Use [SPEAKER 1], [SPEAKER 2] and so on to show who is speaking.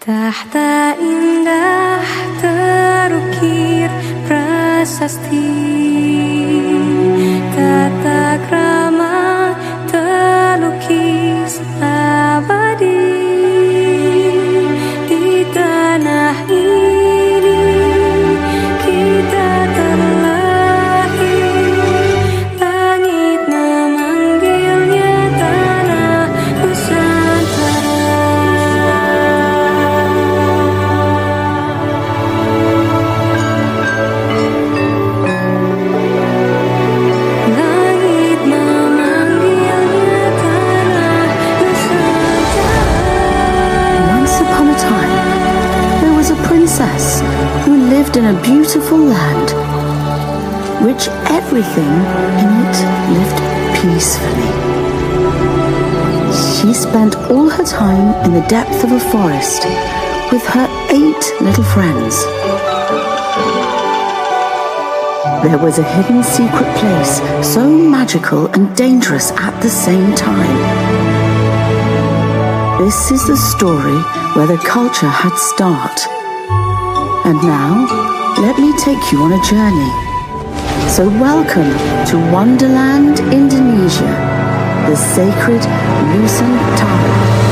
[SPEAKER 1] Tahta indah terukir prasasti, tata krama terlukis abadi. Di tanah ini kita terlahir, langit memanggilnya tanah Nusantara. Langit memanggilnya tanah Nusantara.
[SPEAKER 2] Once upon a time, there was a princess who lived in a beautiful land, which everything in it lived peacefully. She spent all her time in the depth of a forest with her 8 little friends. There was a hidden secret place, so magical and dangerous at the same time. This is the story where the culture had start. And now, let me take you on a journey. So welcome to Wonderland, Indonesia, the sacred Nusantara.